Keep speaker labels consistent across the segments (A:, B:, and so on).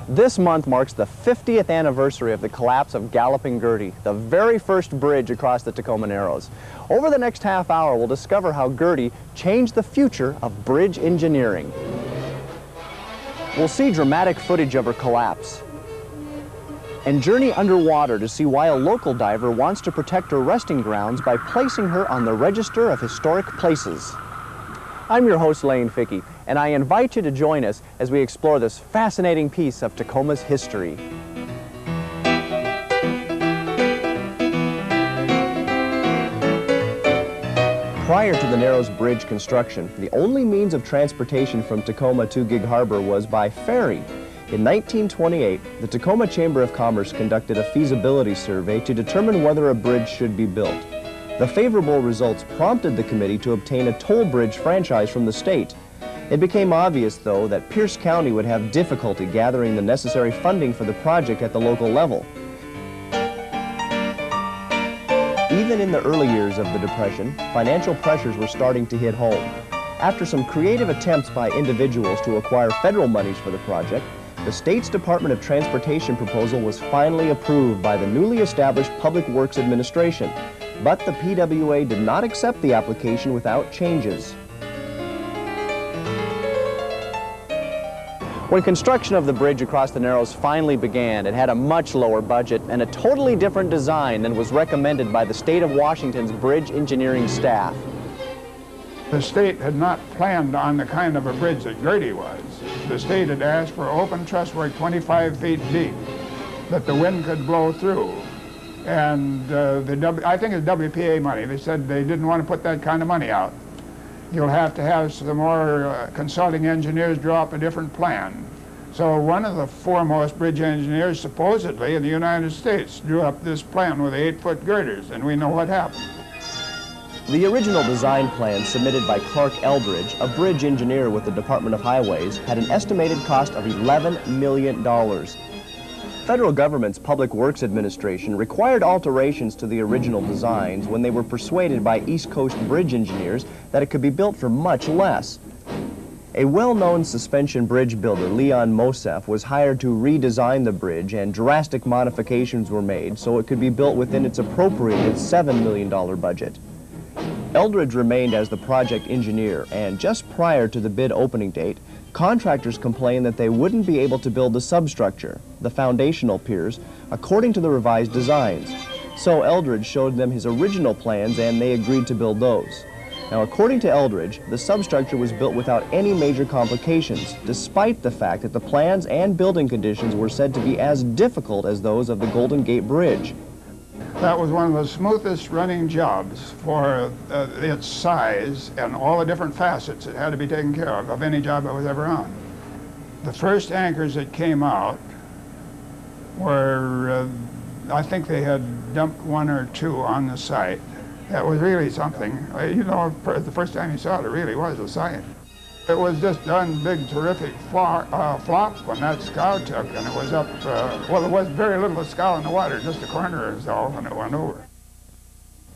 A: This month marks the 50th anniversary of the collapse of Galloping Gertie, the very first bridge across the Tacoma Narrows. Over the next half hour, we'll discover how Gertie changed the future of bridge engineering. We'll see dramatic footage of her collapse and journey underwater to see why a local diver wants to protect her resting grounds by placing her on the Register of Historic Places. I'm your host, Lane Fickey, and I invite you to join us as we explore this fascinating piece of Tacoma's history. Prior to the Narrows Bridge construction, the only means of transportation from Tacoma to Gig Harbor was by ferry. In 1928, the Tacoma Chamber of Commerce conducted a feasibility survey to determine whether a bridge should be built. The favorable results prompted the committee to obtain a toll bridge franchise from the state. It became obvious, though, that Pierce County would have difficulty gathering the necessary funding for the project at the local level. Even in the early years of the Depression, financial pressures were starting to hit home. After some creative attempts by individuals to acquire federal monies for the project, the state's Department of Transportation proposal was finally approved by the newly established Public Works Administration. But the PWA did not accept the application without changes. When construction of the bridge across the Narrows finally began, it had a much lower budget and a totally different design than was recommended by the state of Washington's bridge engineering staff.
B: The state had not planned on the kind of a bridge that Gertie was. The state had asked for open truss work 25 feet deep that the wind could blow through. And I think it's WPA money. They said they didn't want to put that kind of money out. You'll have to have some more consulting engineers draw up a different plan. So one of the foremost bridge engineers, supposedly in the United States, drew up this plan with 8-foot girders, and we know what happened.
A: The original design plan submitted by Clark Eldridge, a bridge engineer with the Department of Highways, had an estimated cost of $11 million. Federal government's Public Works Administration required alterations to the original designs when they were persuaded by East Coast bridge engineers that it could be built for much less. A well-known suspension bridge builder, Leon Mosef, was hired to redesign the bridge, and drastic modifications were made so it could be built within its appropriated $7 million budget. Eldridge remained as the project engineer, and just prior to the bid opening date, contractors complained that they wouldn't be able to build the substructure, the foundational piers, according to the revised designs. So Eldridge showed them his original plans and they agreed to build those. Now, according to Eldridge, the substructure was built without any major complications, despite the fact that the plans and building conditions were said to be as difficult as those of the Golden Gate Bridge.
B: That was one of the smoothest running jobs for its size and all the different facets that had to be taken care of any job I was ever on. The first anchors that came out were, I think they had dumped 1 or 2 on the site. That was really something. You know, the first time you saw it, it really was a sight. It was just done big, terrific flop when that scow took, and it was up, well, there was very little scow in the water, just a corner or so, when it went over.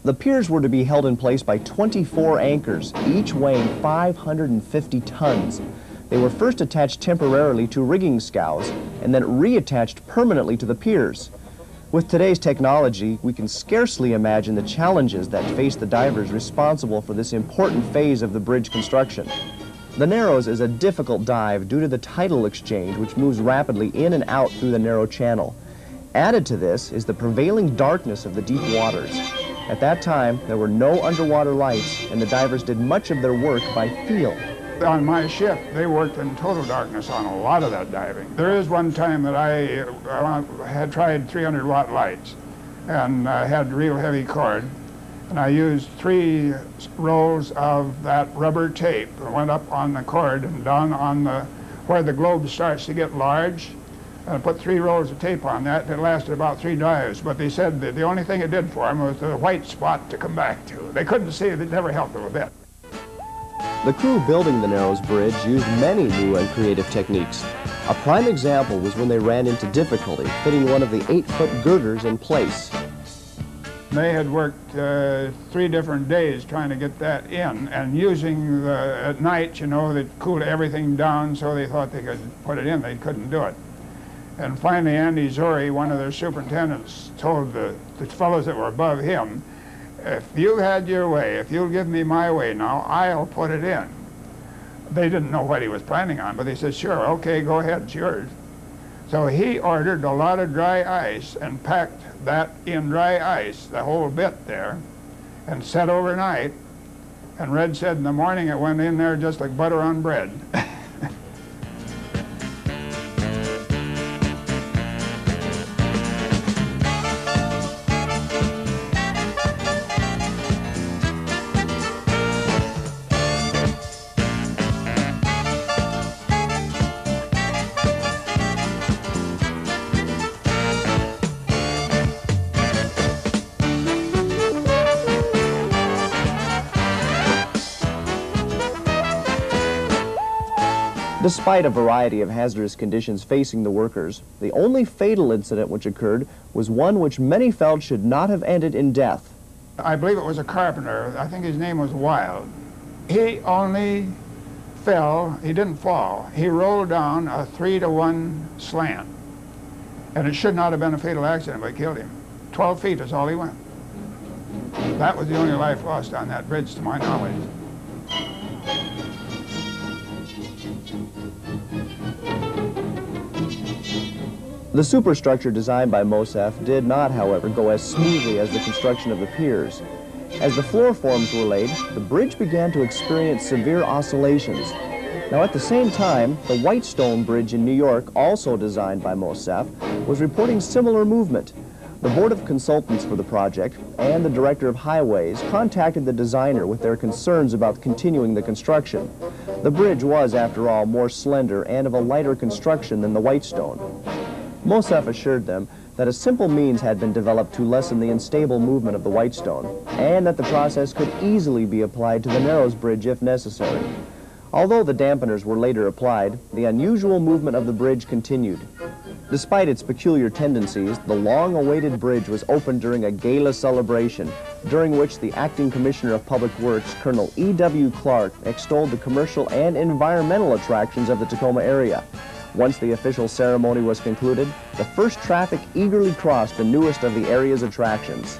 A: The piers were to be held in place by 24 anchors, each weighing 550 tons. They were first attached temporarily to rigging scows, and then reattached permanently to the piers. With today's technology, we can scarcely imagine the challenges that face the divers responsible for this important phase of the bridge construction. The Narrows is a difficult dive due to the tidal exchange, which moves rapidly in and out through the narrow channel. Added to this is the prevailing darkness of the deep waters. At that time, there were no underwater lights, and the divers did much of their work by feel.
B: On my ship, they worked in total darkness on a lot of that diving. There is one time that I had tried 300-watt lights and had real heavy cord. And I used 3 rolls of that rubber tape that went up on the cord and down on where the globe starts to get large. And I put 3 rolls of tape on that. It lasted about 3 dives, but they said that the only thing it did for them was the white spot to come back to. They couldn't see it. It never helped them a bit.
A: The crew building the Narrows Bridge used many new and creative techniques. A prime example was when they ran into difficulty fitting one of the 8-foot girders in place.
B: They had worked 3 different days trying to get that in, and using at night, you know, they cooled everything down, so they thought they could put it in. They couldn't do it. And finally, Andy Zori, one of their superintendents, told the fellows that were above him, if you had your way, if you'll give me my way now, I'll put it in. They didn't know what he was planning on, but they said, sure, okay, go ahead, it's yours. So he ordered a lot of dry ice and packed that in dry ice, the whole bit there, and set overnight. And Red said in the morning it went in there just like butter on bread.
A: Despite a variety of hazardous conditions facing the workers, the only fatal incident which occurred was one which many felt should not have ended in death.
B: I believe it was a carpenter. I think his name was Wild. He only fell, he didn't fall. He rolled down a 3-to-1 slant. And it should not have been a fatal accident, but it killed him. 12 feet is all he went. That was the only life lost on that bridge, to my knowledge.
A: The superstructure designed by Moseff did not, however, go as smoothly as the construction of the piers. As the floor forms were laid, the bridge began to experience severe oscillations. Now, at the same time, the Whitestone Bridge in New York, also designed by Moseff, was reporting similar movement. The Board of Consultants for the project and the Director of Highways contacted the designer with their concerns about continuing the construction. The bridge was, after all, more slender and of a lighter construction than the Whitestone. Moseff assured them that a simple means had been developed to lessen the unstable movement of the Whitestone, and that the process could easily be applied to the Narrows Bridge if necessary. Although the dampeners were later applied, the unusual movement of the bridge continued. Despite its peculiar tendencies, the long-awaited bridge was opened during a gala celebration, during which the acting Commissioner of Public Works, Colonel E.W. Clark, extolled the commercial and environmental attractions of the Tacoma area. Once the official ceremony was concluded, the first traffic eagerly crossed the newest of the area's attractions.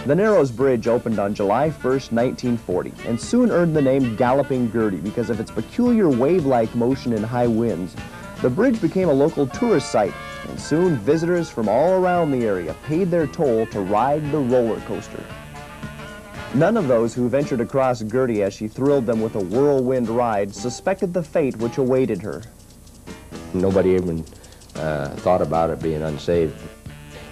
A: The Narrows Bridge opened on July 1st, 1940, and soon earned the name Galloping Gertie because of its peculiar wave-like motion in high winds. The bridge became a local tourist site, and soon visitors from all around the area paid their toll to ride the roller coaster. None of those who ventured across Gertie as she thrilled them with a whirlwind ride suspected the fate which awaited her.
C: Nobody even thought about it being unsafe.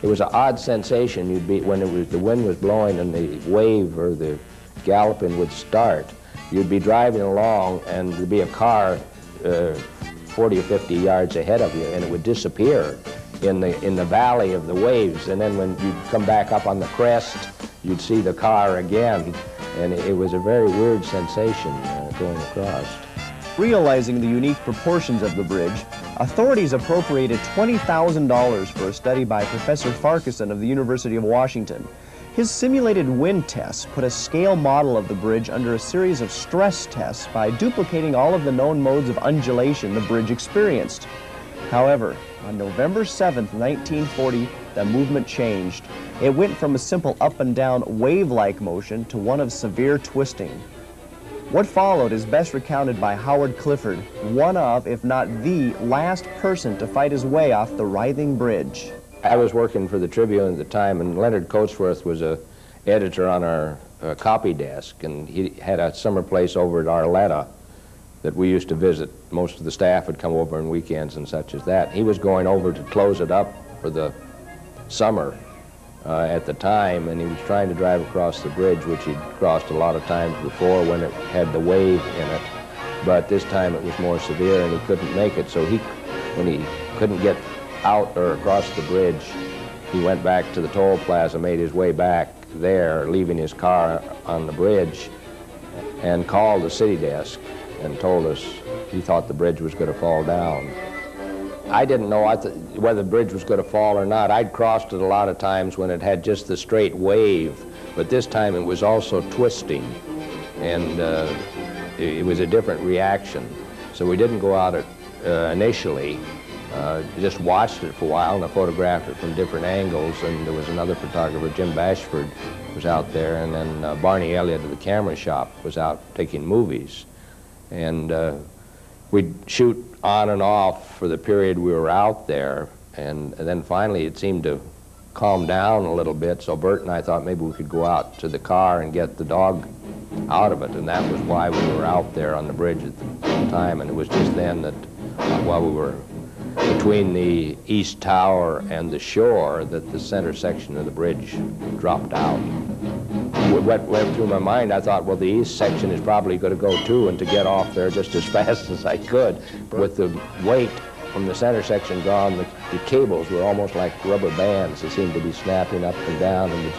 C: It was an odd sensation. You'd be, when the wind was blowing and the wave or the galloping would start, you'd be driving along and there'd be a car 40 or 50 yards ahead of you, and it would disappear in the valley of the waves. And then when you'd come back up on the crest, you'd see the car again, and it was a very weird sensation going across.
A: Realizing the unique proportions of the bridge, authorities appropriated $20,000 for a study by Professor Farquharson of the University of Washington. His simulated wind tests put a scale model of the bridge under a series of stress tests by duplicating all of the known modes of undulation the bridge experienced. However, on November 7th, 1940, the movement changed. It went from a simple up and down wave-like motion to one of severe twisting. What followed is best recounted by Howard Clifford, one of, if not the, last person to fight his way off the writhing bridge.
C: I was working for the Tribune at the time, and Leonard Coatsworth was an editor on our copy desk, and he had a summer place over at Arletta that we used to visit. Most of the staff would come over on weekends and such as that. He was going over to close it up for the summer at the time, and he was trying to drive across the bridge, which he'd crossed a lot of times before when it had the wave in it. But this time it was more severe, and he couldn't make it. So when he couldn't get out or across the bridge, he went back to the toll plaza, made his way back there, leaving his car on the bridge, and called the city desk and told us he thought the bridge was going to fall down. I didn't know whether the bridge was going to fall or not. I'd crossed it a lot of times when it had just the straight wave, but this time it was also twisting, and it was a different reaction. So we didn't go out initially Just watched it for a while, and I photographed it from different angles, and there was another photographer, Jim Bashford, was out there, and then Barney Elliott of the camera shop was out taking movies. And we'd shoot on and off for the period we were out there, and then finally it seemed to calm down a little bit, so Bert and I thought maybe we could go out to the car and get the dog out of it, and that was why we were out there on the bridge at the time. And it was just then that while we were between the east tower and the shore that the center section of the bridge dropped out. What went through my mind, I thought, well, the east section is probably going to go too, and to get off there just as fast as I could. With the weight from the center section gone, the cables were almost like rubber bands. They seemed to be snapping up and down, and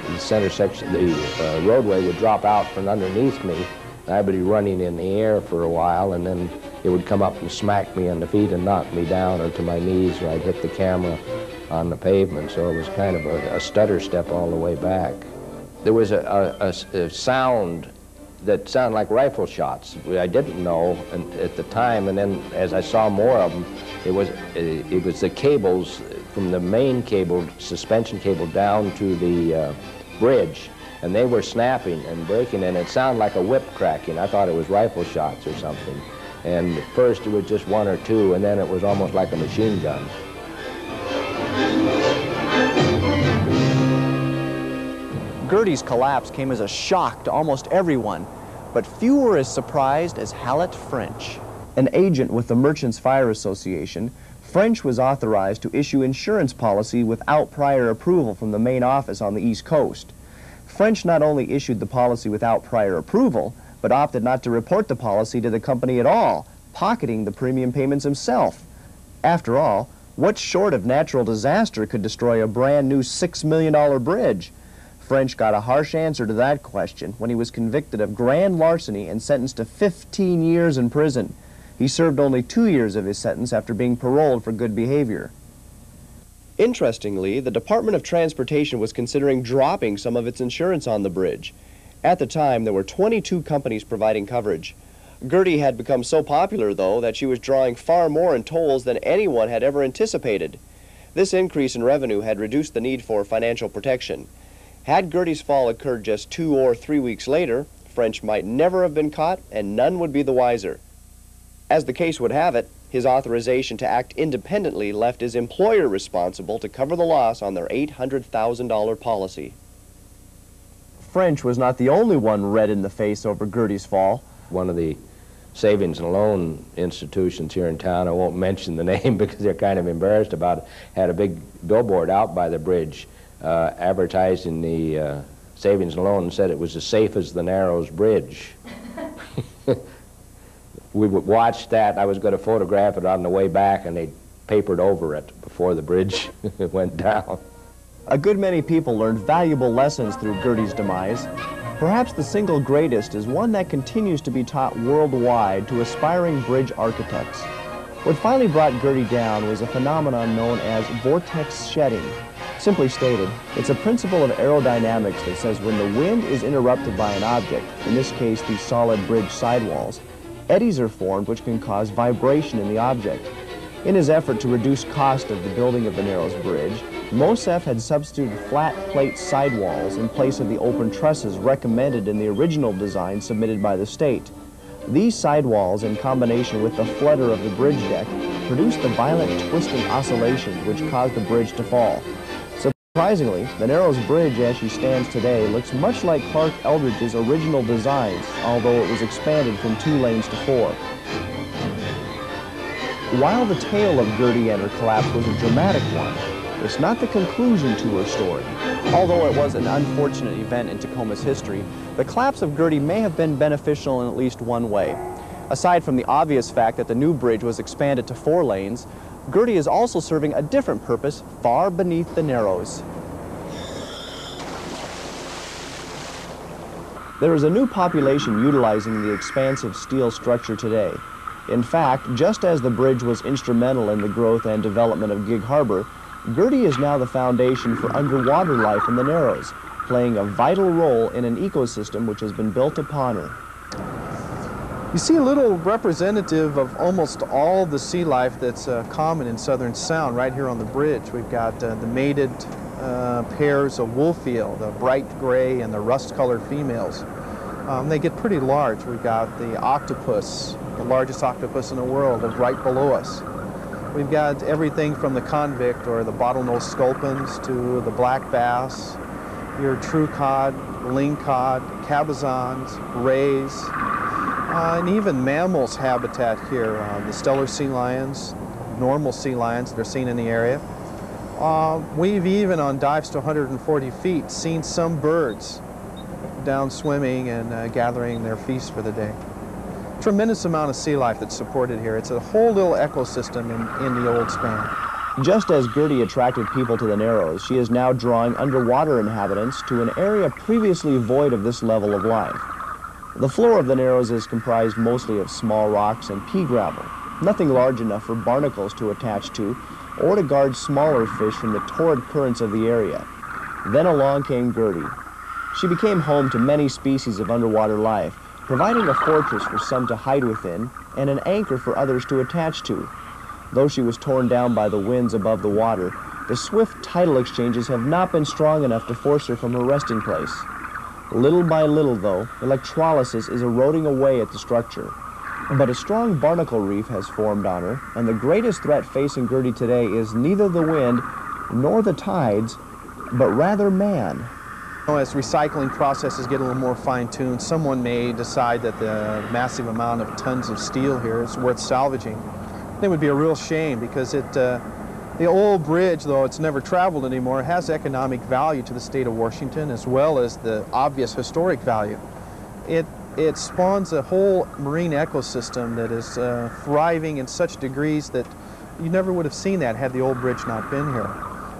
C: the center section, the roadway would drop out from underneath me. I would be running in the air for a while, and then it would come up and smack me on the feet and knock me down or to my knees, or I'd hit the camera on the pavement. So it was kind of a stutter step all the way back. There was a sound that sounded like rifle shots. I didn't know at the time, and then as I saw more of them, it was the cables from the main cable, suspension cable, down to the bridge, and they were snapping and breaking, and it sounded like a whip cracking. I thought it was rifle shots or something. And at first it was just one or two, and then it was almost like a machine gun.
D: Girty's collapse came as a shock to almost everyone, but few were as surprised as Hallett French.
A: An agent with the Merchants Fire Association, French was authorized to issue insurance policy without prior approval from the main office on the East Coast. French not only issued the policy without prior approval, but opted not to report the policy to the company at all, pocketing the premium payments himself. After all, what short of natural disaster could destroy a brand new $6 million bridge? French got a harsh answer to that question when he was convicted of grand larceny and sentenced to 15 years in prison. He served only 2 years of his sentence after being paroled for good behavior. Interestingly, the Department of Transportation was considering dropping some of its insurance on the bridge. At the time, there were 22 companies providing coverage. Girty had become so popular, though, that she was drawing far more in tolls than anyone had ever anticipated. This increase in revenue had reduced the need for financial protection. Had Girty's fall occurred just 2 or 3 weeks later, French might never have been caught, and none would be the wiser. As the case would have it, his authorization to act independently left his employer responsible to cover the loss on their $800,000 policy. French was not the only one red in the face over Girty's fall.
C: One of the savings and loan institutions here in town, I won't mention the name because they're kind of embarrassed about it, had a big billboard out by the bridge advertising the savings and loan, and said it was as safe as the Narrows Bridge. We watched that. I was going to photograph it on the way back, and they papered over it before the bridge went down.
A: A good many people learned valuable lessons through Girty's demise. Perhaps the single greatest is one that continues to be taught worldwide to aspiring bridge architects. What finally brought Girty down was a phenomenon known as vortex shedding. Simply stated, it's a principle of aerodynamics that says when the wind is interrupted by an object, in this case the solid bridge sidewalls, eddies are formed which can cause vibration in the object. In his effort to reduce cost of the building of the Narrows Bridge, Moseff had substituted flat plate sidewalls in place of the open trusses recommended in the original design submitted by the state. These sidewalls, in combination with the flutter of the bridge deck, produced the violent twisting oscillations which caused the bridge to fall. Surprisingly, the Narrows Bridge as she stands today looks much like Clark Eldridge's original designs, although it was expanded from 2 lanes to 4. While the tale of Girty and her collapse was a dramatic one, it's not the conclusion to her story.
D: Although it was an unfortunate event in Tacoma's history, the collapse of Girty may have been beneficial in at least one way. Aside from the obvious fact that the new bridge was expanded to 4 lanes, Girty is also serving a different purpose far beneath the Narrows. There is a new population utilizing the expansive steel structure today. In fact, just as the bridge was instrumental in the growth and development of Gig Harbor, Girty is now the foundation for underwater life in the Narrows, playing a vital role in an ecosystem which has been built upon her. You see a little representative of almost all the sea life that's common in Southern Sound right here on the bridge. We've got the mated pairs of wolfeel, the bright gray and the rust-colored females. They get pretty large. We've got the octopus, the largest octopus in the world, is right below us. We've got everything from the convict or the bottlenose sculpins to the black bass, your true cod, lingcod, cabezons, rays, and even mammals habitat here. The stellar sea lions, normal sea lions that are seen in the area. We've even on dives to 140 feet seen some birds down swimming and gathering their feast for the day. Tremendous amount of sea life that's supported here. It's a whole little ecosystem in the old span.
A: Just as Gertie attracted people to the Narrows, she is now drawing underwater inhabitants to an area previously void of this level of life. The floor of the Narrows is comprised mostly of small rocks and pea gravel, nothing large enough for barnacles to attach to or to guard smaller fish from the torrid currents of the area. Then along came Gertie. She became home to many species of underwater life, providing a fortress for some to hide within and an anchor for others to attach to. Though she was torn down by the winds above the water, the swift tidal exchanges have not been strong enough to force her from her resting place. Little by little, though, electrolysis is eroding away at the structure. But a strong barnacle reef has formed on her, and the greatest threat facing Gertie today is neither the wind nor the tides, but rather man.
D: As recycling processes get a little more fine-tuned, someone may decide that the massive amount of tons of steel here is worth salvaging. It would be a real shame because the old bridge, though it's never traveled anymore, has economic value to the state of Washington as well as the obvious historic value. It spawns a whole marine ecosystem that is thriving in such degrees that you never would have seen that had the old bridge not been here.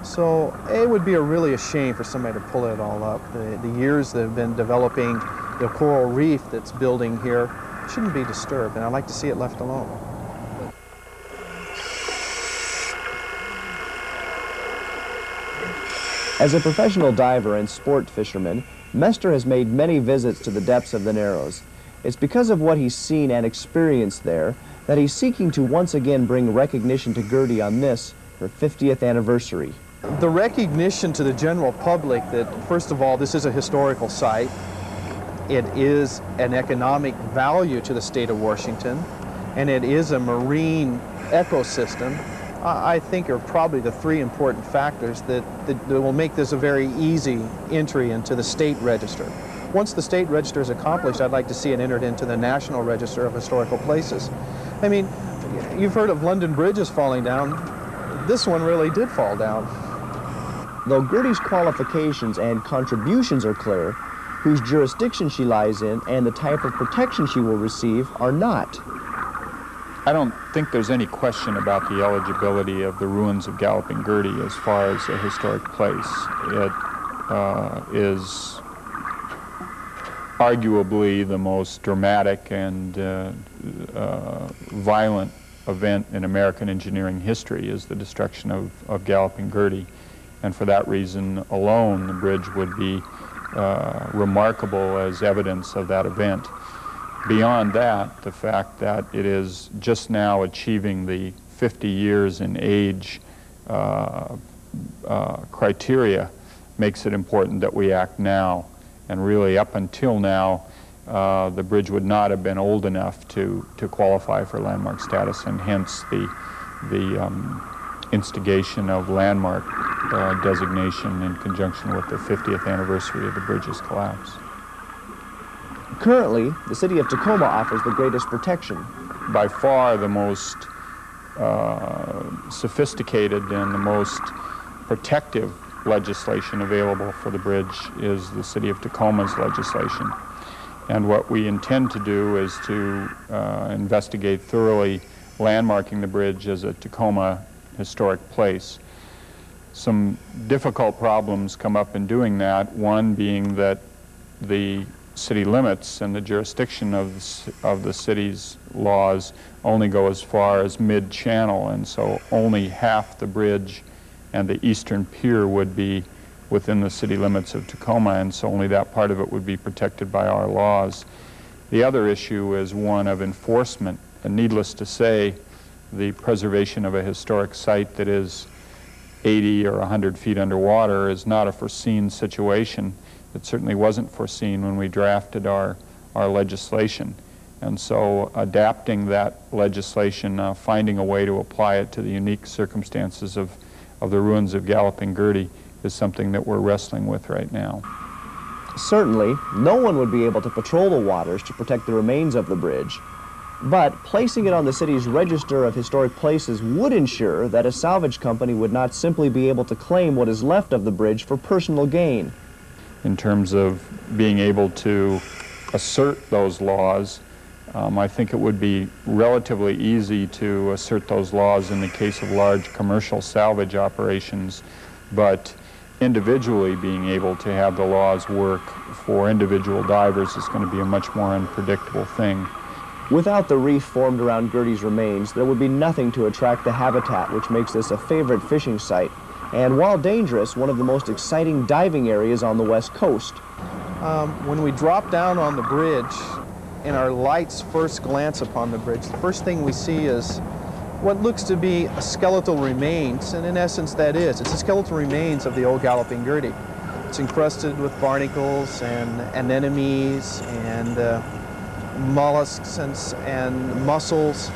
D: So it would be really a shame for somebody to pull it all up. The years that have been developing the coral reef that's building here shouldn't be disturbed, and I'd like to see it left alone.
A: As a professional diver and sport fisherman, Mester has made many visits to the depths of the Narrows. It's because of what he's seen and experienced there that he's seeking to once again bring recognition to Gertie on this, her 50th anniversary.
D: The recognition to the general public that, first of all, this is a historical site. It is an economic value to the state of Washington, and it is a marine ecosystem. I think are probably the three important factors that will make this a very easy entry into the state register. Once the state register is accomplished, I'd like to see it entered into the National Register of Historical Places. I mean, you've heard of London bridges falling down. This one really did fall down.
A: Though Gertie's qualifications and contributions are clear, whose jurisdiction she lies in and the type of protection she will receive are not.
E: I don't think there's any question about the eligibility of the ruins of Galloping Gertie as far as a historic place. It is arguably the most dramatic and violent event in American engineering history is the destruction of Galloping Gertie. And for that reason alone, the bridge would be remarkable as evidence of that event. Beyond that, the fact that it is just now achieving the 50 years in age criteria makes it important that we act now. And really, up until now, the bridge would not have been old enough to qualify for landmark status, and hence the instigation of landmark designation in conjunction with the 50th anniversary of the bridge's collapse.
A: Currently, the city of Tacoma offers the greatest protection.
E: By far the most sophisticated and the most protective legislation available for the bridge is the city of Tacoma's legislation. And what we intend to do is to investigate thoroughly landmarking the bridge as a Tacoma historic place. Some difficult problems come up in doing that, one being that the city limits and the jurisdiction of the city's laws only go as far as mid-channel, and so only half the bridge and the eastern pier would be within the city limits of Tacoma, and so only that part of it would be protected by our laws. The other issue is one of enforcement, and needless to say, the preservation of a historic site that is 80 or 100 feet underwater is not a foreseen situation. It certainly wasn't foreseen when we drafted our legislation. And so adapting that legislation, finding a way to apply it to the unique circumstances of the ruins of Galloping Gertie is something that we're wrestling with right now.
A: Certainly, no one would be able to patrol the waters to protect the remains of the bridge, but placing it on the city's Register of Historic Places would ensure that a salvage company would not simply be able to claim what is left of the bridge for personal gain.
E: In terms of being able to assert those laws, I think it would be relatively easy to assert those laws in the case of large commercial salvage operations, but individually being able to have the laws work for individual divers is going to be a much more unpredictable thing.
A: Without the reef formed around Gertie's remains, there would be nothing to attract the habitat which makes this a favorite fishing site, and while dangerous, one of the most exciting diving areas on the West Coast.
D: When we drop down on the bridge, and our lights first glance upon the bridge, the first thing we see is what looks to be a skeletal remains, and in essence that is. It's the skeletal remains of the old Galloping Gertie. It's encrusted with barnacles and anemones and mollusks and mussels,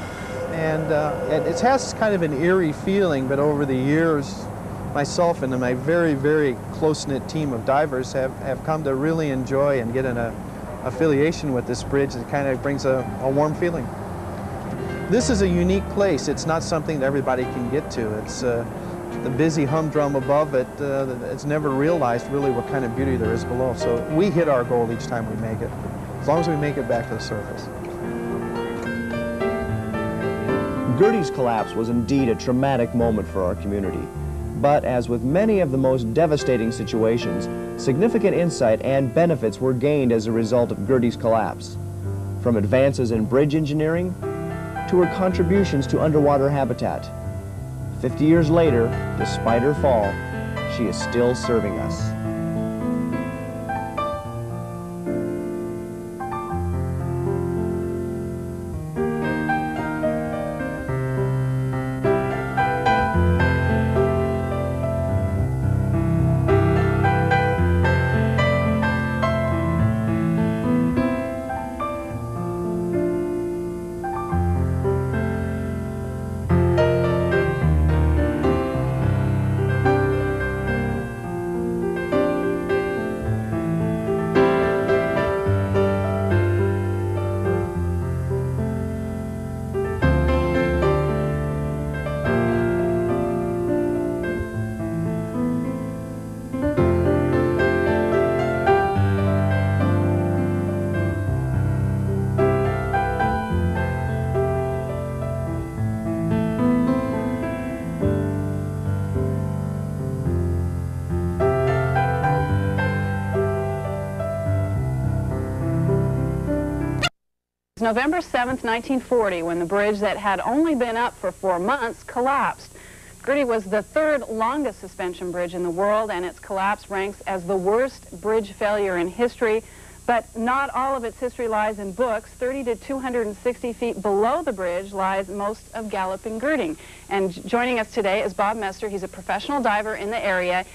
D: and it has kind of an eerie feeling, but over the years, myself and my very, very close-knit team of divers have come to really enjoy and get an affiliation with this bridge that kind of brings a warm feeling. This is a unique place. It's not something that everybody can get to. It's the busy humdrum above it. It's never realized really what kind of beauty there is below. So we hit our goal each time we make it, as long as we make it back to the surface.
A: Gertie's collapse was indeed a traumatic moment for our community. But as with many of the most devastating situations, significant insight and benefits were gained as a result of Gertie's collapse. From advances in bridge engineering to her contributions to underwater habitat. 50 years later, despite her fall, she is still serving us.
F: November 7th, 1940, when the bridge that had only been up for 4 months collapsed. Gertie was the third longest suspension bridge in the world, and its collapse ranks as the worst bridge failure in history. But not all of its history lies in books. 30 to 260 feet below the bridge lies most of Galloping Gertie. And joining us today is Bob Mester. He's a professional diver in the area.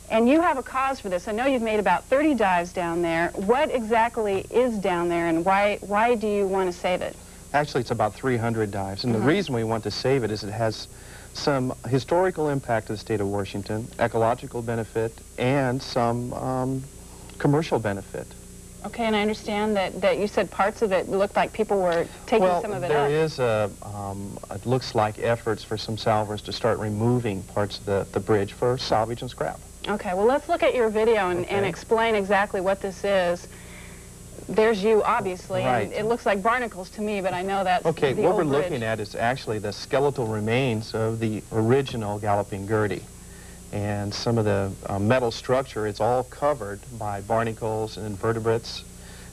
F: And you have a cause for this. I know you've made about 30 dives down there. What exactly is down there, and why do you want to save it?
G: Actually, it's about 300 dives. And the reason we want to save it is it has some historical impact to the state of Washington, ecological benefit, and some commercial benefit.
F: Okay, and I understand that you said parts of it looked like people were taking some of it
G: there
F: up.
G: is it looks like efforts for some salvors to start removing parts of the bridge for salvage and scrap.
F: Okay, well, let's look at your video and explain exactly what this is. There's you, obviously,
G: right.
F: And it looks like barnacles to me, but I know that's
G: okay,
F: the
G: what
F: old
G: we're
F: bridge.
G: looking at is actually the skeletal remains of the original Galloping Gertie. And some of the metal structure, it's all covered by barnacles and invertebrates.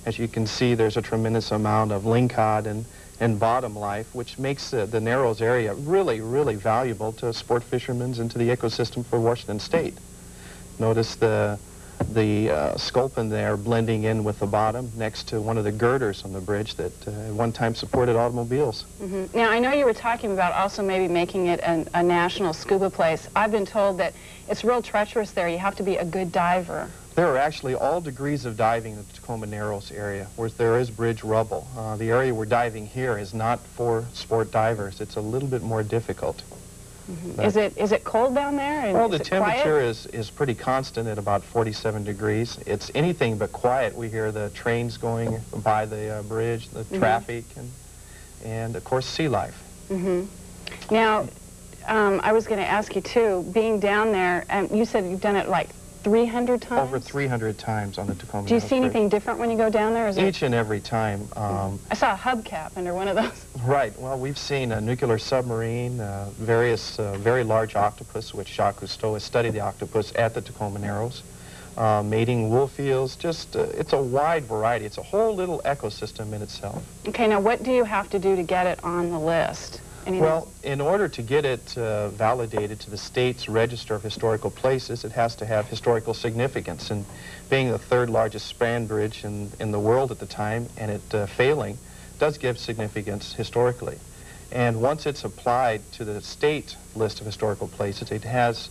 G: As you can see, there's a tremendous amount of lingcod and bottom life, which makes the Narrows area really, really valuable to sport fishermen and to the ecosystem for Washington State. Notice the sculpin there blending in with the bottom next to one of the girders on the bridge that at one time supported automobiles.
F: Mm-hmm. Now, I know you were talking about also maybe making it a national scuba place. I've been told that it's real treacherous there. You have to be a good diver.
G: There are actually all degrees of diving in the Tacoma Narrows area, where there is bridge rubble. The area we're diving here is not for sport divers. It's a little bit more difficult.
F: Mm-hmm. Is it cold down there? And
G: well, the
F: is it
G: temperature
F: quiet?
G: is pretty constant at about 47 degrees. It's anything but quiet. We hear the trains going by the bridge, the traffic, and of course sea life.
F: Mm-hmm. Now, I was going to ask you too, being down there, you said you've done it like 300 times?
G: Over 300 times on the Tacoma.
F: Do you see anything different when you go down there?
G: Each and every time.
F: I saw a hubcap under one of those.
G: Right. Well, we've seen a nuclear submarine, various very large octopus, which Jacques Cousteau has studied the octopus at the Tacoma Narrows, mating wolf eels. Just, it's a wide variety. It's a whole little ecosystem in itself.
F: Okay, now what do you have to do to get it on the list?
G: Well, in order to get it validated to the state's Register of Historical Places, it has to have historical significance. And being the third largest span bridge in the world at the time, and it failing, does give significance historically. And once it's applied to the state list of historical places, it has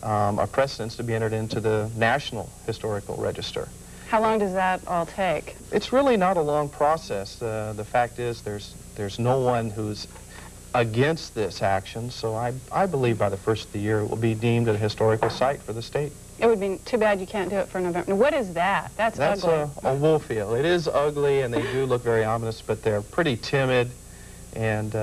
G: a precedence to be entered into the National Historical Register.
F: How long does that all take?
G: It's really not a long process. The fact is there's no one who's against this action, so I believe by the first of the year it will be deemed a historical site for the state.
F: It would be too bad you can't do it for November. Now, what is that? That's ugly.
G: That's a wolf eel. It is ugly, and they do look very ominous, but they're pretty timid, and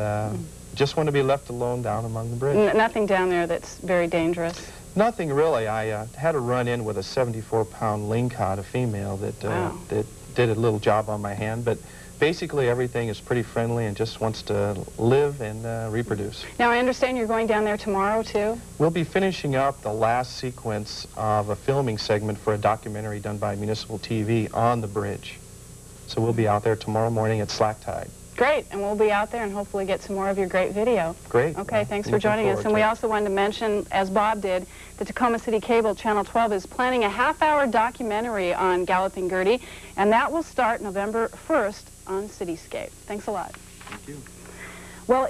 G: just want to be left alone down among the bridge.
F: Nothing down there that's very dangerous?
G: Nothing really. I had a run-in with a 74-pound lingcod, a female, that, that did a little job on my hand, but basically everything is pretty friendly and just wants to live and reproduce.
F: Now, I understand you're going down there tomorrow, too?
G: We'll be finishing up the last sequence of a filming segment for a documentary done by Municipal TV on the bridge. So we'll be out there tomorrow morning at slack tide.
F: Great, and we'll be out there and hopefully get some more of your great video.
G: Great.
F: Okay, thanks for joining us. And we also wanted to mention, as Bob did, the Tacoma City Cable Channel 12 is planning a half-hour documentary on Galloping Gertie, and that will start November 1st on Cityscape. Thanks a lot.
G: Thank you.
F: Well,